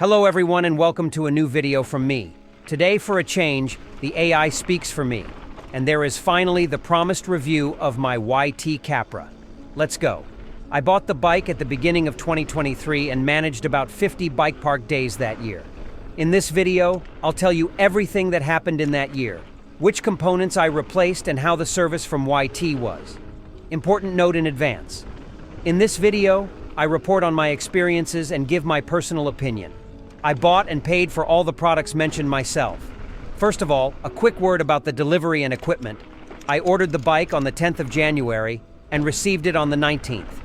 Hello everyone and welcome to a new video from me. Today, for a change, the AI speaks for me, and there is finally the promised review of my YT Capra. Let's go. I bought the bike at the beginning of 2023 and managed about 50 bike park days that year. In this video, I'll tell you everything that happened in that year, which components I replaced and how the service from YT was. Important note in advance. In this video, I report on my experiences and give my personal opinion. I bought and paid for all the products mentioned myself. First of all, a quick word about the delivery and equipment. I ordered the bike on the 10th of January and received it on the 19th.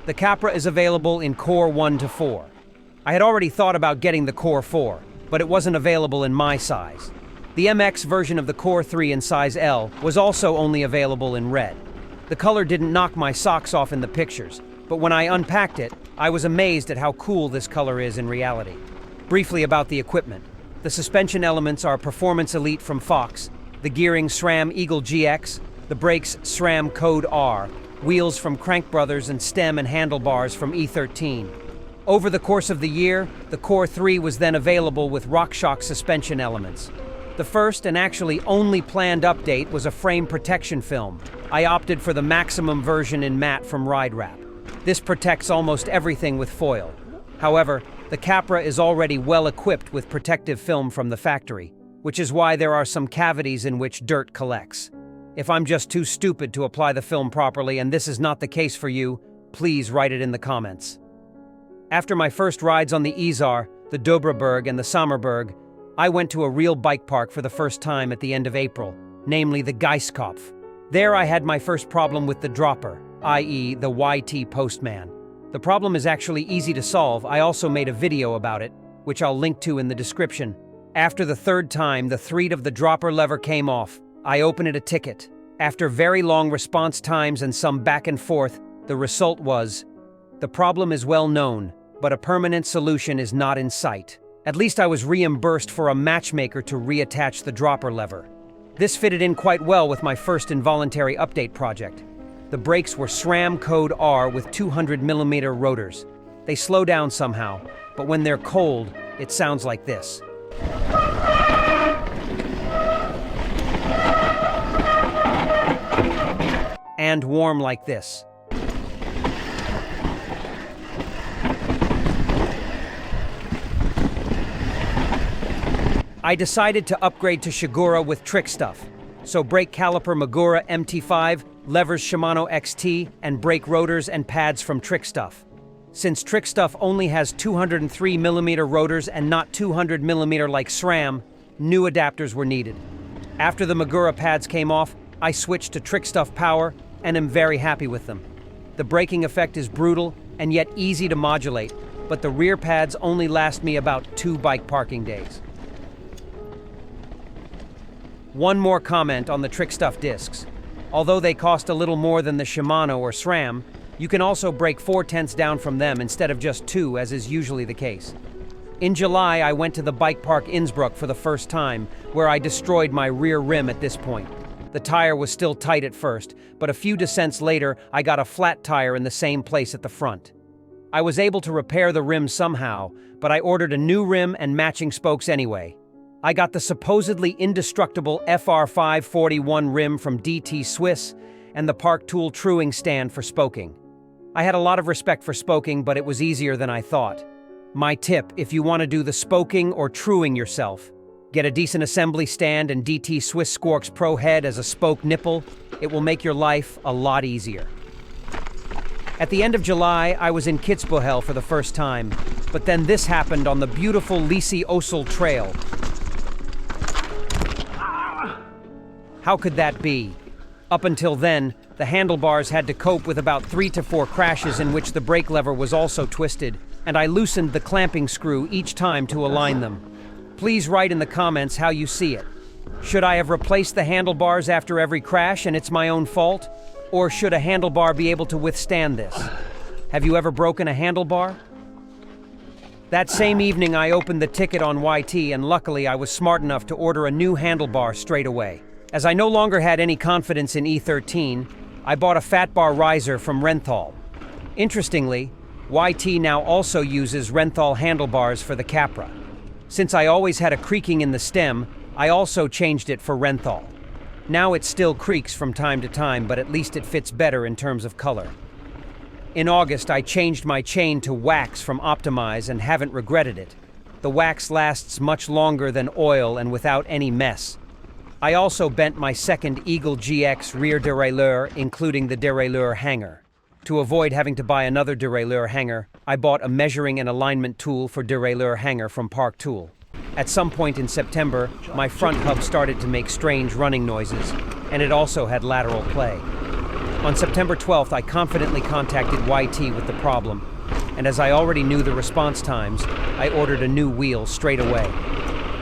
The Capra is available in Core 1 to 4. I had already thought about getting the Core 4, but it wasn't available in my size. The MX version of the Core 3 in size L was also only available in red. The color didn't knock my socks off in the pictures, but when I unpacked it, I was amazed at how cool this color is in reality. Briefly about the equipment. The suspension elements are Performance Elite from Fox, the gearing SRAM Eagle GX, the brakes SRAM Code R, wheels from Crank Brothers, and stem and handlebars from E13. Over the course of the year, the Core 3 was then available with RockShox suspension elements. The first and actually only planned update was a frame protection film. I opted for the maximum version in matte from Ride Wrap. This protects almost everything with foil. However, the Capra is already well equipped with protective film from the factory, which is why there are some cavities in which dirt collects. If I'm just too stupid to apply the film properly and this is not the case for you, please write it in the comments. After my first rides on the Isar, the Dobreberg, and the Sommerberg, I went to a real bike park for the first time at the end of April, namely the Geiskopf. There I had my first problem with the dropper, i.e. the YT Postman. The problem is actually easy to solve. I also made a video about it, which I'll link to in the description. After the third time the thread of the dropper lever came off, I opened a ticket. After very long response times and some back and forth, the result was, the problem is well known, but a permanent solution is not in sight. At least I was reimbursed for a matchmaker to reattach the dropper lever. This fitted in quite well with my first involuntary update project. The brakes were SRAM Code R with 200mm rotors. They slow down somehow, but when they're cold, it sounds like this. And warm like this. I decided to upgrade to Shigura with trick stuff. So brake caliper Magura MT5, levers Shimano XT, and brake rotors and pads from Trick Stuff. Since Trick Stuff only has 203mm rotors and not 200mm like SRAM, new adapters were needed. After the Magura pads came off, I switched to Trick Stuff Power and am very happy with them. The braking effect is brutal and yet easy to modulate, but the rear pads only last me about 2 bike parking days. One more comment on the Trick Stuff discs. Although they cost a little more than the Shimano or SRAM, you can also break 4/10 down from them instead of just 2, as is usually the case. In July, I went to the bike park Innsbruck for the first time, where I destroyed my rear rim at this point. The tire was still tight at first, but a few descents later, I got a flat tire in the same place at the front. I was able to repair the rim somehow, but I ordered a new rim and matching spokes anyway. I got the supposedly indestructible FR541 rim from DT Swiss and the Park Tool truing stand for spoking. I had a lot of respect for spoking, but it was easier than I thought. My tip, if you want to do the spoking or truing yourself, get a decent assembly stand and DT Swiss Squarks Pro head as a spoke nipple. It will make your life a lot easier. At the end of July, I was in Kitzbühel for the first time, but then this happened on the beautiful Lisi Osel Trail. How could that be? Up until then, the handlebars had to cope with about 3 to 4 crashes in which the brake lever was also twisted, and I loosened the clamping screw each time to align them. Please write in the comments how you see it. Should I have replaced the handlebars after every crash and it's my own fault? Or should a handlebar be able to withstand this? Have you ever broken a handlebar? That same evening I opened the ticket on YT and luckily I was smart enough to order a new handlebar straight away. As I no longer had any confidence in E13, I bought a fat bar riser from Renthal. Interestingly, YT now also uses Renthal handlebars for the Capra. Since I always had a creaking in the stem, I also changed it for Renthal. Now it still creaks from time to time, but at least it fits better in terms of color. In August, I changed my chain to wax from Optimize and haven't regretted it. The wax lasts much longer than oil and without any mess. I also bent my second Eagle GX rear derailleur, including the derailleur hanger. To avoid having to buy another derailleur hanger, I bought a measuring and alignment tool for derailleur hanger from Park Tool. At some point in September, my front hub started to make strange running noises, and it also had lateral play. On September 12th, I confidently contacted YT with the problem, and as I already knew the response times, I ordered a new wheel straight away.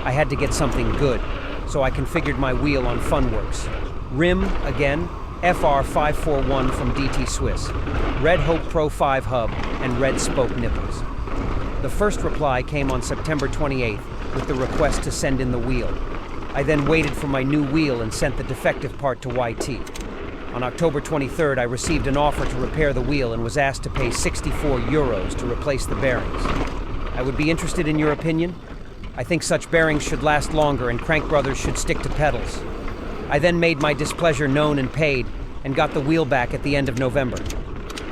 I had to get something good, so I configured my wheel on Funworks. Rim, again, FR541 from DT Swiss, Red Hope Pro 5 hub, and red spoke nipples. The first reply came on September 28th with the request to send in the wheel. I then waited for my new wheel and sent the defective part to YT. On October 23rd, I received an offer to repair the wheel and was asked to pay €64 to replace the bearings. I would be interested in your opinion. I think such bearings should last longer and crank brothers should stick to pedals. I then made my displeasure known and paid, and got the wheel back at the end of November.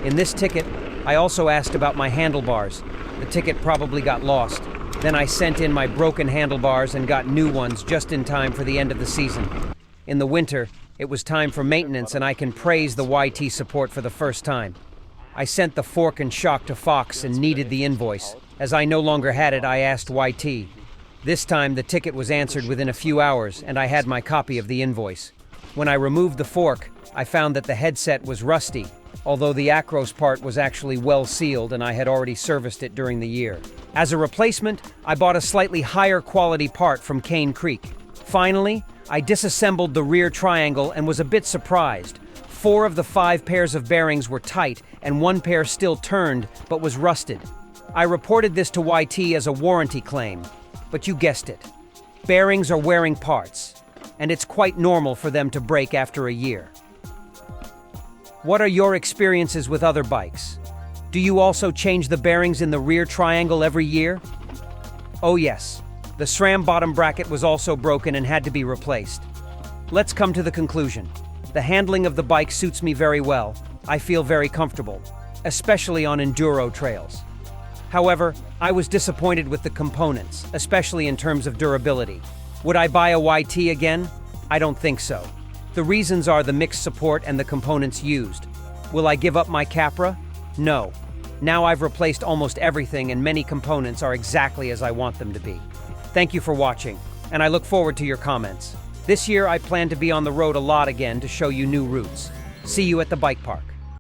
In this ticket, I also asked about my handlebars. The ticket probably got lost. Then I sent in my broken handlebars and got new ones just in time for the end of the season. In the winter, it was time for maintenance, and I can praise the YT support for the first time. I sent the fork and shock to Fox and needed the invoice. As I no longer had it, I asked YT. This time, the ticket was answered within a few hours, and I had my copy of the invoice. When I removed the fork, I found that the headset was rusty, although the Acros part was actually well sealed and I had already serviced it during the year. As a replacement, I bought a slightly higher quality part from Cane Creek. Finally, I disassembled the rear triangle and was a bit surprised. 4 of the 5 pairs of bearings were tight and 1 pair still turned but was rusted. I reported this to YT as a warranty claim. But you guessed it. Bearings are wearing parts, and it's quite normal for them to break after a year. What are your experiences with other bikes? Do you also change the bearings in the rear triangle every year? Oh yes, the SRAM bottom bracket was also broken and had to be replaced. Let's come to the conclusion. The handling of the bike suits me very well. I feel very comfortable, especially on enduro trails. However, I was disappointed with the components, especially in terms of durability. Would I buy a YT again? I don't think so. The reasons are the mixed support and the components used. Will I give up my Capra? No. Now I've replaced almost everything and many components are exactly as I want them to be. Thank you for watching, and I look forward to your comments. This year I plan to be on the road a lot again to show you new routes. See you at the bike park.